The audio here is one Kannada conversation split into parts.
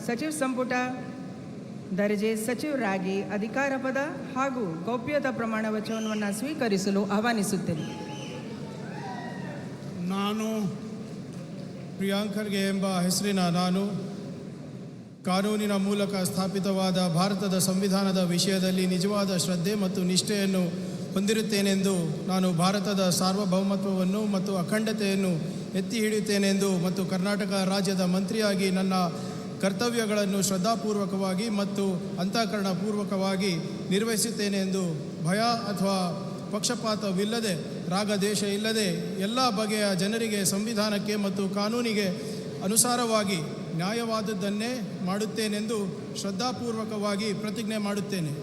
ಸಚಿವ ಸಂಪುಟ ದರ್ಜೆ ಸಚಿವರಾಗಿ ಅಧಿಕಾರ ಪದ ಹಾಗೂ ಗೌಪ್ಯತಾ ಪ್ರಮಾಣ ವಚನವನ್ನು ಸ್ವೀಕರಿಸಲು ಆಹ್ವಾನಿಸುತ್ತೇನೆ. ನಾನು ಪ್ರಿಯಾಂಕ್ ಖರ್ಗೆ ಎಂಬ ಹೆಸರಿನ ನಾನು ಕಾನೂನಿನ ಮೂಲಕ ಸ್ಥಾಪಿತವಾದ ಭಾರತದ ಸಂವಿಧಾನದ ವಿಷಯದಲ್ಲಿ ನಿಜವಾದ ಶ್ರದ್ಧೆ ಮತ್ತು ನಿಷ್ಠೆಯನ್ನು ಹೊಂದಿರುತ್ತೇನೆಂದು, ನಾನು ಭಾರತದ ಸಾರ್ವಭೌಮತ್ವವನ್ನು ಮತ್ತು ಅಖಂಡತೆಯನ್ನು ಎತ್ತಿ ಹಿಡಿಯುತ್ತೇನೆಂದು ಮತ್ತು ಕರ್ನಾಟಕ ರಾಜ್ಯದ ಮಂತ್ರಿಯಾಗಿ ನನ್ನ ಕರ್ತವ್ಯಗಳನ್ನು ಶ್ರದ್ಧಾಪೂರ್ವಕವಾಗಿ ಮತ್ತು ಅಂತಃಕರಣಪೂರ್ವಕವಾಗಿ ನಿರ್ವಹಿಸುತ್ತೇನೆ ಎಂದು ಭಯ ಅಥವಾ ಪಕ್ಷಪಾತವಿಲ್ಲದೆ, ರಾಗದ್ವೇಷ ಇಲ್ಲದೆ ಎಲ್ಲ ಬಗೆಯ ಜನರಿಗೆ ಸಂವಿಧಾನಕ್ಕೆ ಮತ್ತು ಕಾನೂನಿಗೆ ಅನುಸಾರವಾಗಿ ನ್ಯಾಯವಾದದ್ದನ್ನೇ ಮಾಡುತ್ತೇನೆಂದು ಶ್ರದ್ಧಾಪೂರ್ವಕವಾಗಿ ಪ್ರತಿಜ್ಞೆ ಮಾಡುತ್ತೇನೆ.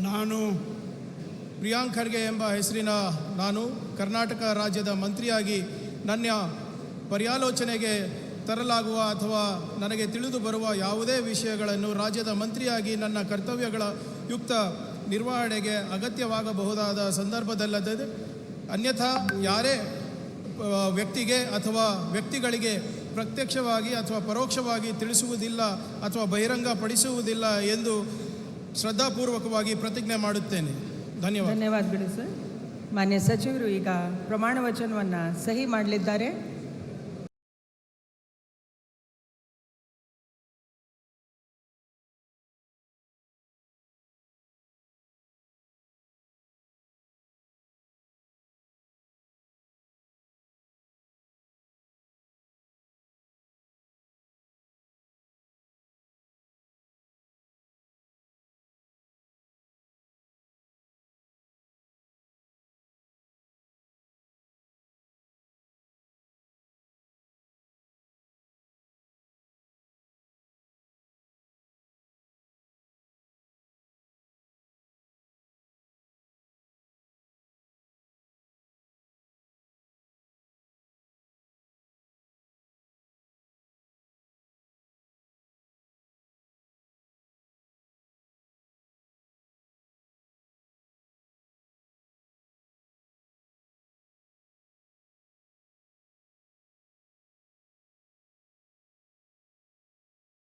ನಾನು ಪ್ರಿಯಾಂಕ್ ಖರ್ಗೆ ಎಂಬ ಹೆಸರಿನ ನಾನು ಕರ್ನಾಟಕ ರಾಜ್ಯದ ಮಂತ್ರಿಯಾಗಿ ನನ್ನ ಪರ್ಯಾಲೋಚನೆಗೆ ತರಲಾಗುವ ಅಥವಾ ನನಗೆ ತಿಳಿದು ಬರುವ ಯಾವುದೇ ವಿಷಯಗಳನ್ನು ರಾಜ್ಯದ ಮಂತ್ರಿಯಾಗಿ ನನ್ನ ಕರ್ತವ್ಯಗಳ ಯುಕ್ತ ನಿರ್ವಹಣೆಗೆ ಅಗತ್ಯವಾಗಬಹುದಾದ ಸಂದರ್ಭದಲ್ಲದೆ ಅನ್ಯಥಾ ಯಾರೇ ವ್ಯಕ್ತಿಗೆ ಅಥವಾ ವ್ಯಕ್ತಿಗಳಿಗೆ ಪ್ರತ್ಯಕ್ಷವಾಗಿ ಅಥವಾ ಪರೋಕ್ಷವಾಗಿ ತಿಳಿಸುವುದಿಲ್ಲ ಅಥವಾ ಬಹಿರಂಗಪಡಿಸುವುದಿಲ್ಲ ಎಂದು ಶ್ರದ್ಧಾಪೂರ್ವಕವಾಗಿ ಪ್ರತಿಜ್ಞೆ ಮಾಡುತ್ತೇನೆ. ಧನ್ಯವಾದಗಳು ಸರ್. ಮಾನ್ಯ ಸಚಿವರು ಈಗ ಪ್ರಮಾಣ ವಚನವನ್ನು ಸಹಿ ಮಾಡಲಿದ್ದಾರೆ.